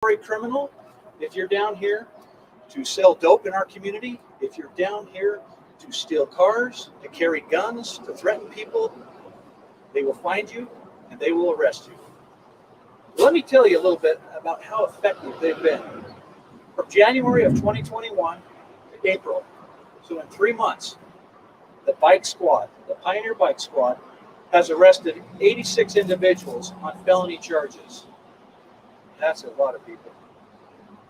criminal, if you're down here to sell dope in our community, if you're down here to steal cars, to carry guns, to threaten people, they will find you and they will arrest you. Let me tell you a little bit about how effective they've been. From January of 2021 to April, so in 3 months, the bike squad, the Pioneer Bike Squad, has arrested 86 individuals on felony charges. That's a lot of people.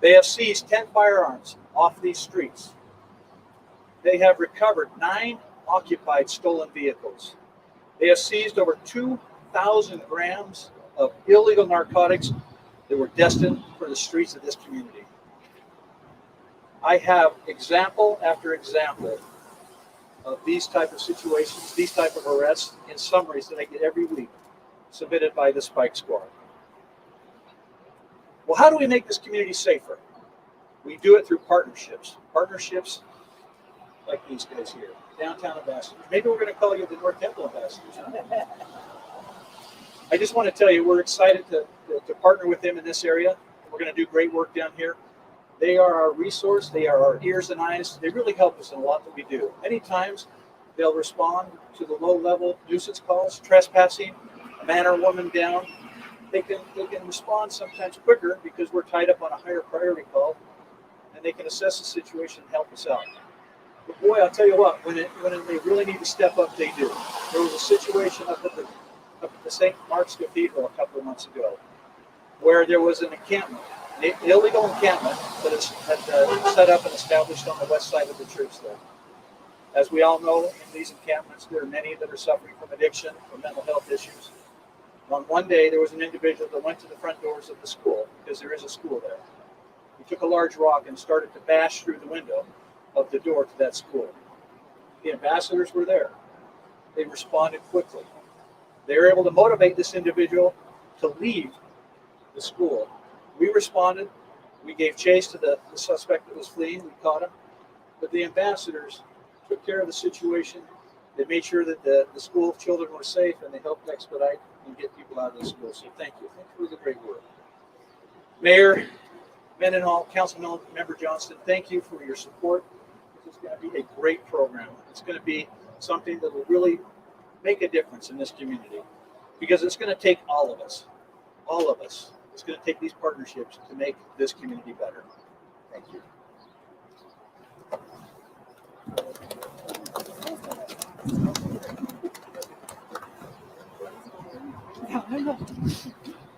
They have seized 10 firearms off these streets. They have recovered 9 occupied stolen vehicles. They have seized over 2,000 grams of illegal narcotics that were destined for the streets of this community. I have example after example of these type of situations, these type of arrests, in summaries that I get every week submitted by the Spike Squad. Well, how do we make this community safer? We do it through partnerships. Partnerships like these guys here, Downtown Ambassadors. Maybe we're going to call you the North Temple Ambassadors. Huh? I just want to tell you, we're excited to partner with them in this area. We're going to do great work down here. They are our resource. They are our ears and eyes. They really help us in a lot that we do. Many times, they'll respond to the low-level nuisance calls, trespassing, a man or woman down. They can respond sometimes quicker because we're tied up on a higher priority call, and they can assess the situation and help us out. But boy, I'll tell you what, when they really need to step up, they do. There was a situation up at the St. Mark's Cathedral a couple of months ago where there was an encampment, an illegal encampment that had set up and established on the west side of the church there. As we all know, in these encampments, there are many that are suffering from addiction or mental health issues. On one day, there was an individual that went to the front doors of the school, because there is a school there. He took a large rock and started to bash through the window of the door to that school. The ambassadors were there. They responded quickly. They were able to motivate this individual to leave the school. We responded. We gave chase to the suspect that was fleeing. We caught him. But the ambassadors took care of the situation. They made sure that the school children were safe, and they helped expedite and get people out of the school. So thank you. Thank you for the great work. Mayor Mendenhall, Council Member Johnston, thank you for your support. This is going to be a great program. It's going to be something that will really make a difference in this community, because it's going to take all of us. All of us. It's going to take these partnerships to make this community better. Thank you.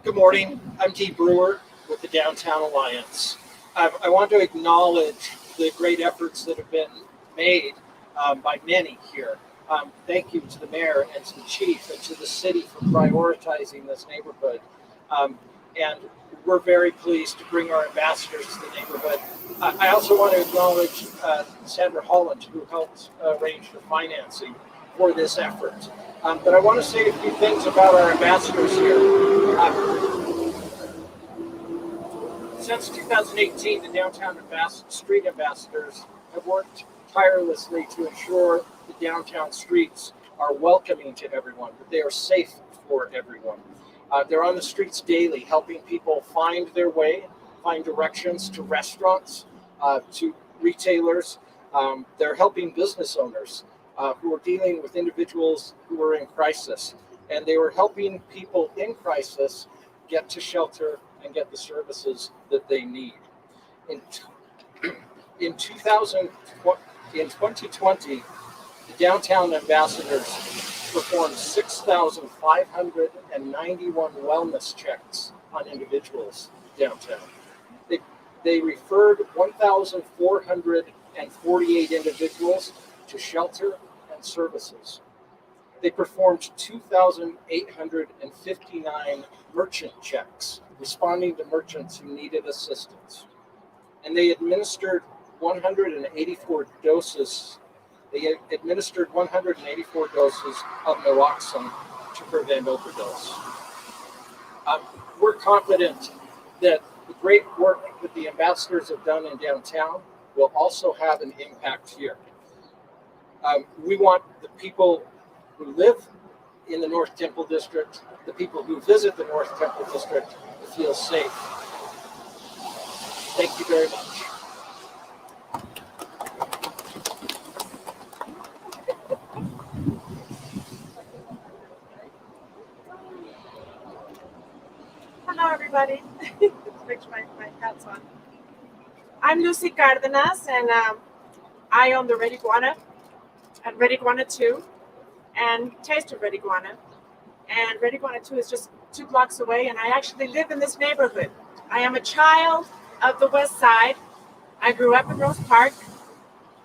Good morning. I'm Dee Brewer with the Downtown Alliance. I want to acknowledge the great efforts that have been made by many here. Thank you to the mayor and to the chief and to the city for prioritizing this neighborhood. And we're very pleased to bring our ambassadors to the neighborhood. I also want to acknowledge Sandra Holland, who helped arrange the financing for this effort. But I want to say a few things about our ambassadors here. Since 2018, the Downtown Street Ambassadors have worked tirelessly to ensure the downtown streets are welcoming to everyone, that they are safe for everyone. They're on the streets daily, helping people find their way, find directions to restaurants, to retailers. They're helping business owners who are dealing with individuals who are in crisis. And they were helping people in crisis get to shelter and get the services that they need. In 2020, the Downtown Ambassadors performed 6,591 wellness checks on individuals downtown. They referred 1,448 individuals to shelter and services. They performed 2,859 merchant checks, responding to merchants who needed assistance. And they administered 184 doses. They administered 184 doses of naloxone to prevent overdose. We're confident that the great work that the ambassadors have done in downtown will also have an impact here. We want the people who live in the North Temple District, the people who visit the North Temple District, to feel safe. Thank you very much. Hello, everybody. Make sure my hat's on. I'm Lucy Cardenas, and I own the Red Iguana and Red Iguana 2 and Taste of Red Iguana. And Red Iguana 2 is just 2 blocks away, and I actually live in this neighborhood. I am a child of the West Side. I grew up in Rose Park.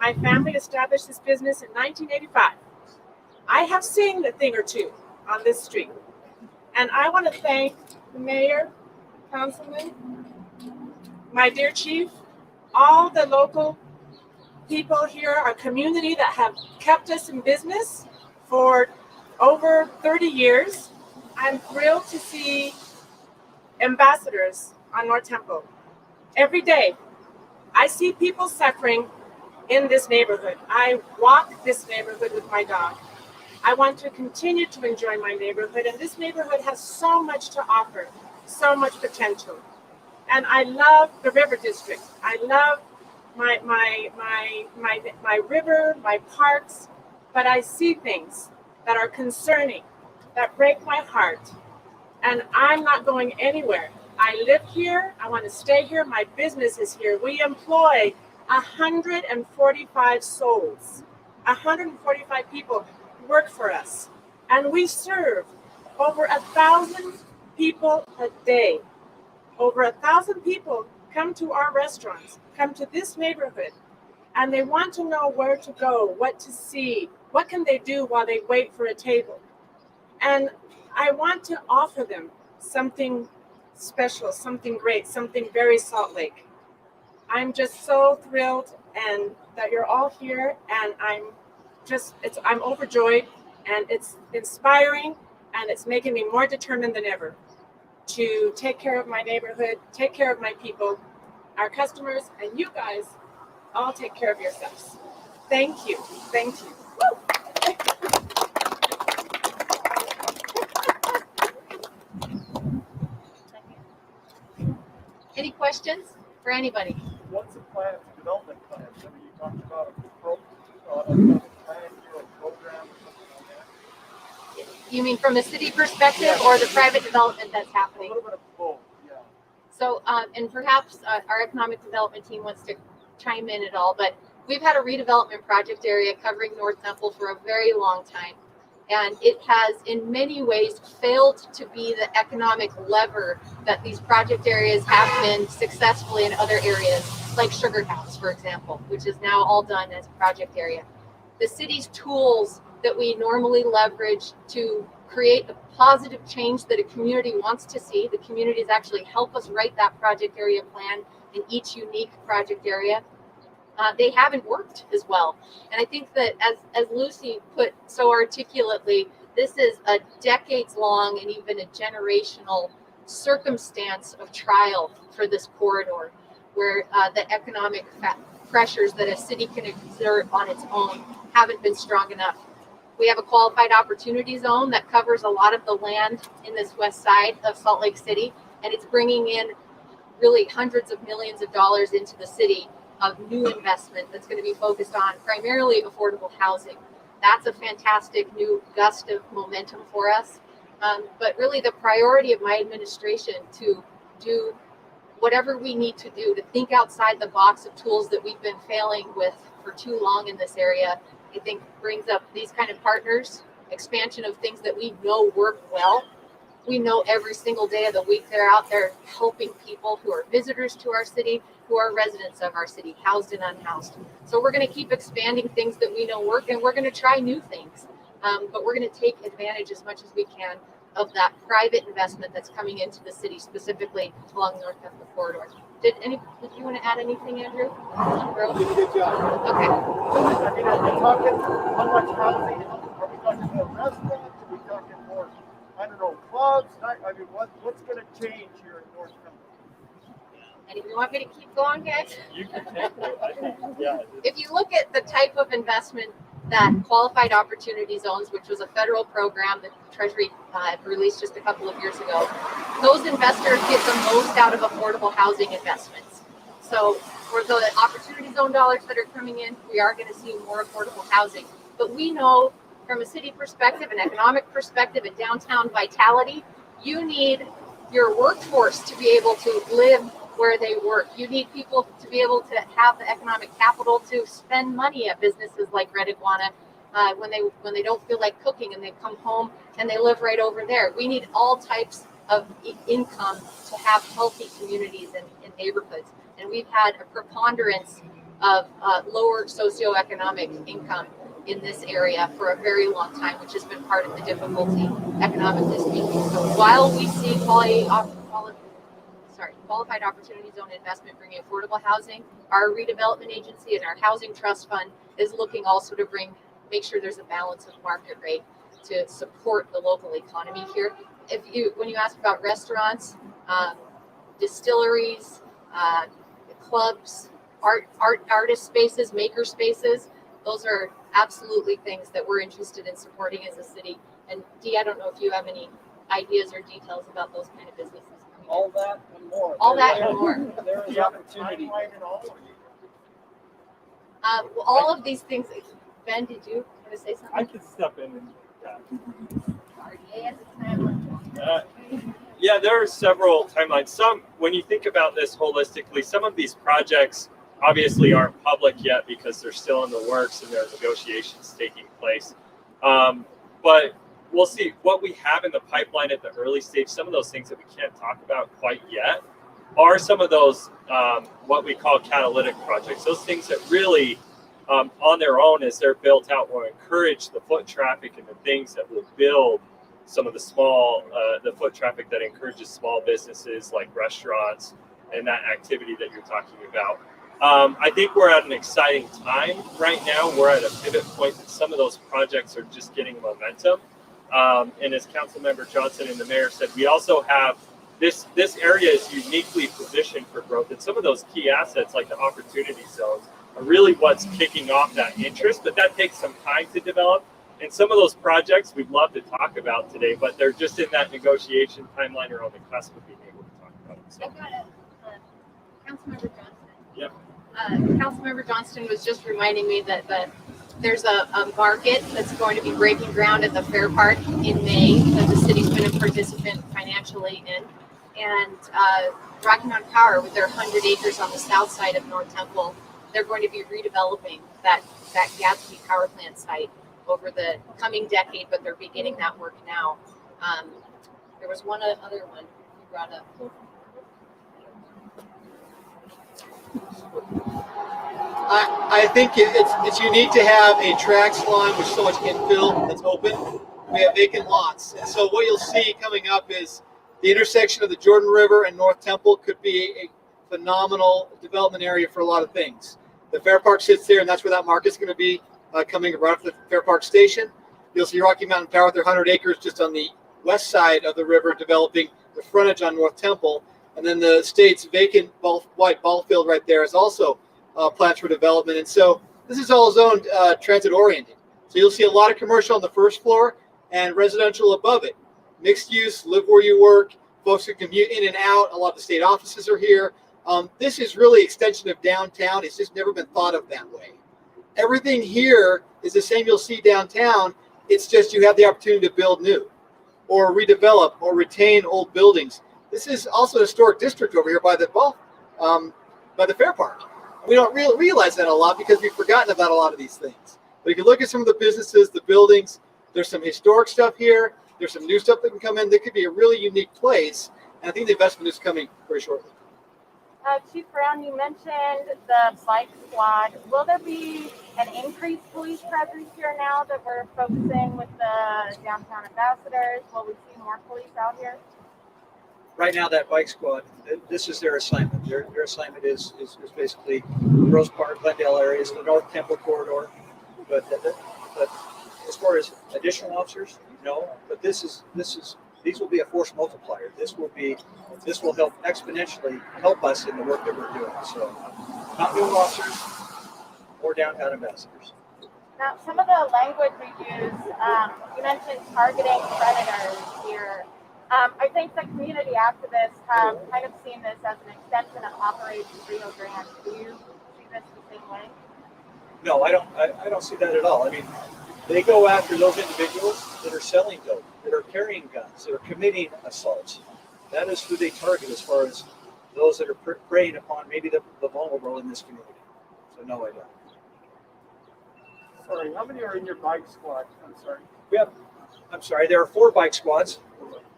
My family established this business in 1985. I have seen a thing or two on this street, and I want to thank the mayor, councilman, my dear chief, all the local people here, our community that have kept us in business for over 30 years. I'm thrilled to see ambassadors on North Temple. Every day, I see people suffering in this neighborhood. I walk this neighborhood with my dog. I want to continue to enjoy my neighborhood, and this neighborhood has so much to offer, so much potential. And I love the River District. I love my river, my parks, but I see things that are concerning, that break my heart, and I'm not going anywhere. I live here. I want to stay here. My business is here. We employ 145 souls. 145 people work for us, and we serve over 1,000 people a day. Over 1,000 people come to our restaurants, come to this neighborhood, and they want to know where to go, what to see, what can they do while they wait for a table. And I want to offer them something special, something great, something very Salt Lake. I'm just so thrilled and that you're all here, and I'm overjoyed, and it's inspiring, and it's making me more determined than ever to take care of my neighborhood, take care of my people, our customers, and you guys all take care of yourselves. Thank you. Thank you. Woo! Any questions for anybody? What's the plan, development plans? I mean, you talked about a plan here, a program, or something like that. You mean from a city perspective or the private development that's A happening? little bit of both, yeah. So, and perhaps our economic development team wants to chime in at all, but we've had a redevelopment project area covering North Temple for a very long time. And it has in many ways failed to be the economic lever that these project areas have been successfully in other areas, like Sugar House, for example, which is now all done as a project area. The city's tools that we normally leverage to create the positive change that a community wants to see, the communities actually help us write that project area plan in each unique project area. They haven't worked as well. And I think that as Lucy put so articulately, this is a decades long and even a generational circumstance of trial for this corridor, where the economic pressures that a city can exert on its own haven't been strong enough. We have a qualified opportunity zone that covers a lot of the land in this west side of Salt Lake City, and it's bringing in really hundreds of millions of dollars into the city of new investment that's going to be focused on primarily affordable housing. That's a fantastic new gust of momentum for us. But really the priority of my administration to do whatever we need to do to think outside the box of tools that we've been failing with for too long in this area, I think brings up these kind of partners, expansion of things that we know work well. We know every single day of the week they're out there helping people who are visitors to our city, who are residents of our city, housed and unhoused. So we're going to keep expanding things that we know work, and we're going to try new things. But we're going to take advantage as much as we can of that private investment that's coming into the city, specifically along the North Temple corridor. Did you want to add anything, Andrew? You did a good job. Okay. I mean, are we talking how much housing? Are we talking more restaurants? Are we talking more, I don't know, clubs? I mean, what's going to change here in North Temple? And if you want me to keep going, guys? You can take it, I think, yeah. If you look at the type of investment that qualified opportunity zones, which was a federal program that the Treasury released just a couple of years ago, those investors get the most out of affordable housing investments. So for the opportunity zone dollars that are coming in, we are going to see more affordable housing. But we know from a city perspective, an economic perspective, a downtown vitality, you need your workforce to be able to live where they work. You need people to be able to have the economic capital to spend money at businesses like Red Iguana when they don't feel like cooking and they come home and they live right over there. We need all types of income to have healthy communities and neighborhoods. And we've had a preponderance of lower socioeconomic income in this area for a very long time, which has been part of the difficulty economically speaking. So while we see qualified opportunity zone investment bringing affordable housing, our redevelopment agency and our housing trust fund is looking also to make sure there's a balance of market rate to support the local economy here. When you ask about restaurants, distilleries, clubs, artist spaces, maker spaces, those are absolutely things that we're interested in supporting as a city. And Dee, I don't know if you have any ideas or details about those kind of businesses. All that and more. All that and more. There is opportunity. All of these things. Ben, did you want to say something? I can step in and yeah, there are several timelines. Some, when you think about this holistically, some of these projects obviously aren't public yet because they're still in the works and there are negotiations taking place. But we'll see what we have in the pipeline at the early stage. Some of those things that we can't talk about quite yet are some of those what we call catalytic projects. Those things that really on their own, as they're built out, will encourage the foot traffic and the things that will build some of the the foot traffic that encourages small businesses like restaurants and that activity that you're talking about. I think we're at an exciting time right now. We're at a pivot point that some of those projects are just getting momentum. And as Councilmember Johnson and the mayor said, we also have this area is uniquely positioned for growth. And some of those key assets like the opportunity zones are really what's kicking off that interest, but that takes some time to develop. And some of those projects we'd love to talk about today, but they're just in that negotiation timeline or on the cusp of being able to talk about it. So. I've got Councilmember Johnston. Yep. Councilmember Johnston was just reminding me that there's a market that's going to be breaking ground at the Fair Park in May that the city's been a participant financially in. And Rocky Mountain Power, with their 100 acres on the south side of North Temple, they're going to be redeveloping that Gatsby power plant site over the coming decade, but they're beginning that work now. There was one other one you brought up. I think it's unique to have a track salon with so much infill that's open. We have vacant lots. And so what you'll see coming up is the intersection of the Jordan River and North Temple could be a phenomenal development area for a lot of things. The Fair Park sits there, and that's where that market's going to be coming right up to the Fair Park station. You'll see Rocky Mountain Power with their 100 acres just on the west side of the river developing the frontage on North Temple. And then the state's vacant wide ball field right there is also plans for development. And so this is all zoned transit oriented. So you'll see a lot of commercial on the first floor and residential above it. Mixed use, live where you work, folks who commute in and out. A lot of the state offices are here. This is really extension of downtown. It's just never been thought of that way. Everything here is the same you'll see downtown. It's just you have the opportunity to build new or redevelop or retain old buildings. This is also a historic district over here by the Fair Park. We don't realize that a lot because we've forgotten about a lot of these things. But if you look at some of the businesses, the buildings, there's some historic stuff here. There's some new stuff that can come in. That could be a really unique place. And I think the investment is coming very shortly. Chief Brown, you mentioned the bike squad. Will there be an increased police presence here now that we're focusing with the downtown ambassadors? Will we see more police out here? Right now, that bike squad, this is their assignment. Their assignment is basically Rose Park, Glendale areas, the North Temple corridor. But as far as additional officers, no. But these will be a force multiplier. This will help exponentially help us in the work that we're doing. So, not new officers, more downtown ambassadors. Now, some of the language we use, you mentioned targeting predators here. I think the community activists have kind of seen this as an extension of Operation Rio Grande. Do you see this the same way? No, I don't. I don't see that at all. I mean, they go after those individuals that are selling dope, that are carrying guns, that are committing assaults. That is who they target as far as those that are preying upon maybe the vulnerable in this community. So no, I don't. Sorry, how many are in your bike squad? I'm sorry. I'm sorry, there are 4 bike squads,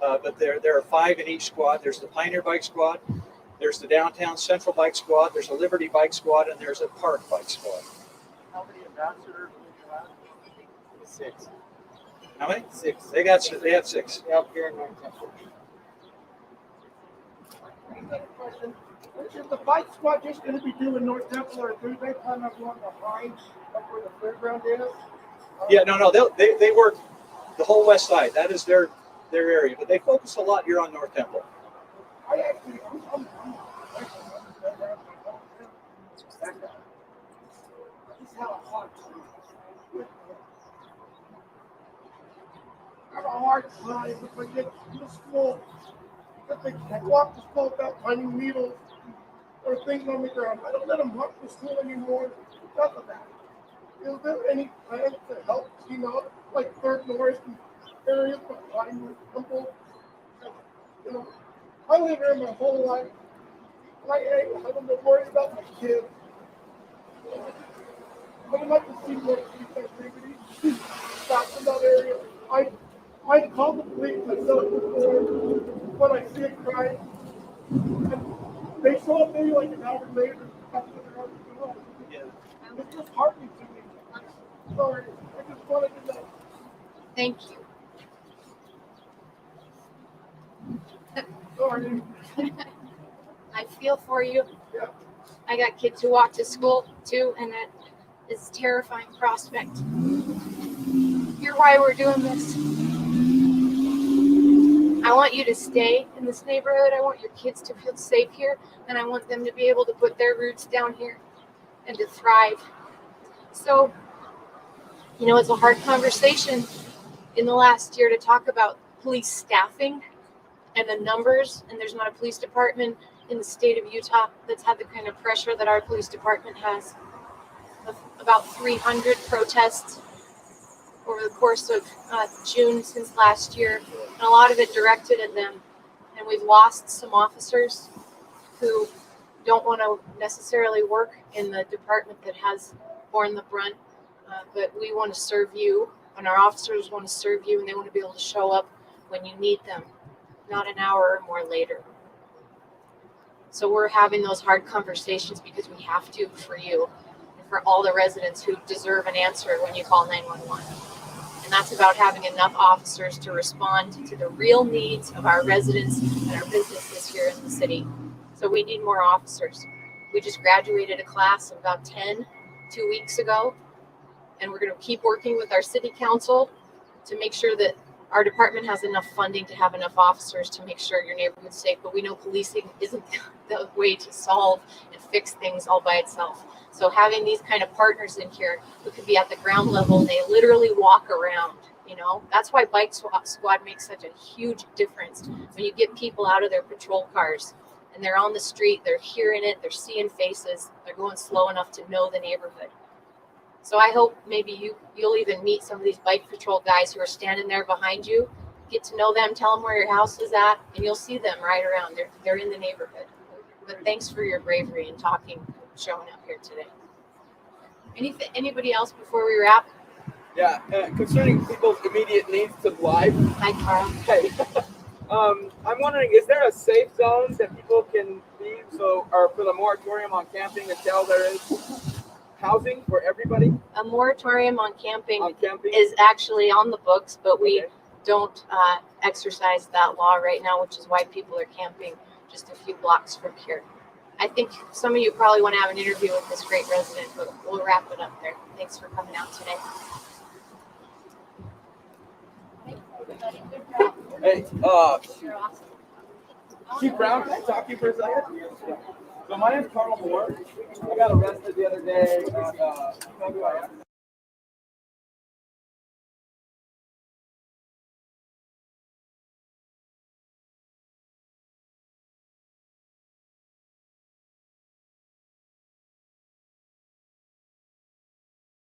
but there are 5 in each squad. There's the Pioneer Bike Squad, there's the Downtown Central Bike Squad, there's a Liberty Bike Squad, and there's a Park Bike Squad. How many ambassadors do you have? 6. How many? 6. They have 6. Up here in North Temple. Another question. Is the bike squad just going to be doing North Temple, or do they plan on going behind up where the fairground is? Yeah, no, they work the whole west side. That is their area, but they focus a lot here on North Temple. I actually, I'm just have a hard time. I have a hard time if I get to school, if they walk to school without finding needles or things on the ground. I don't let them walk to school anymore because of that. Is there any plan to help, like Third North and areas behind the temple? I live here my whole life. I haven't been worried about my kids. I would like to see more police activity back in that area. I call the police myself before when I see a crime. And they show up maybe like an hour later after they're already gone. Yeah. It's just heartening to me. I'm sorry. I just wanted to know. Thank you. Sorry. I feel for you. Yeah. I got kids who walk to school too, and that is a terrifying prospect. You're why we're doing this. I want you to stay in this neighborhood. I want your kids to feel safe here, and I want them to be able to put their roots down here and to thrive. So, it's a hard conversation in the last year to talk about police staffing and the numbers, and there's not a police department in the state of Utah that's had the kind of pressure that our police department has. About 300 protests over the course of June since last year, and a lot of it directed at them. And we've lost some officers who don't want to necessarily work in the department that has borne the brunt, but we want to serve you, and our officers want to serve you, and they want to be able to show up when you need them, not an hour or more later. So we're having those hard conversations because we have to for you and for all the residents who deserve an answer when you call 911. And that's about having enough officers to respond to the real needs of our residents and our businesses here in the city. So we need more officers. We just graduated a class of about 10 2 weeks ago, and we're going to keep working with our city council to make sure that our department has enough funding to have enough officers to make sure your neighborhood's safe. But we know policing isn't the way to solve and fix things all by itself. So having these kind of partners in here who could be at the ground level and they literally walk around, that's why Bike Squad makes such a huge difference. When you get people out of their patrol cars and they're on the street, they're hearing it, they're seeing faces, they're going slow enough to know the neighborhood. So I hope maybe you'll even meet some of these bike patrol guys who are standing there behind you, get to know them, tell them where your house is at, and you'll see them right around. They're in the neighborhood. But thanks for your bravery and showing up here today. Anybody else before we wrap? Yeah, concerning people's immediate needs to life. Hi, Carl. Hey, I'm wondering, is there a safe zone that people can be or for the moratorium on camping until there is housing for everybody? A moratorium on camping On camping? is actually on the books, but we Okay. don't exercise that law right now, which is why people are camping just a few blocks from here. I think some of you probably want to have an interview with this great resident, but we'll wrap it up there. Thanks for coming out today. Hey, You're awesome. Chief Brown, can I talk to you for a second? So my name's Carl Moore. I got arrested the other day. You know who I am?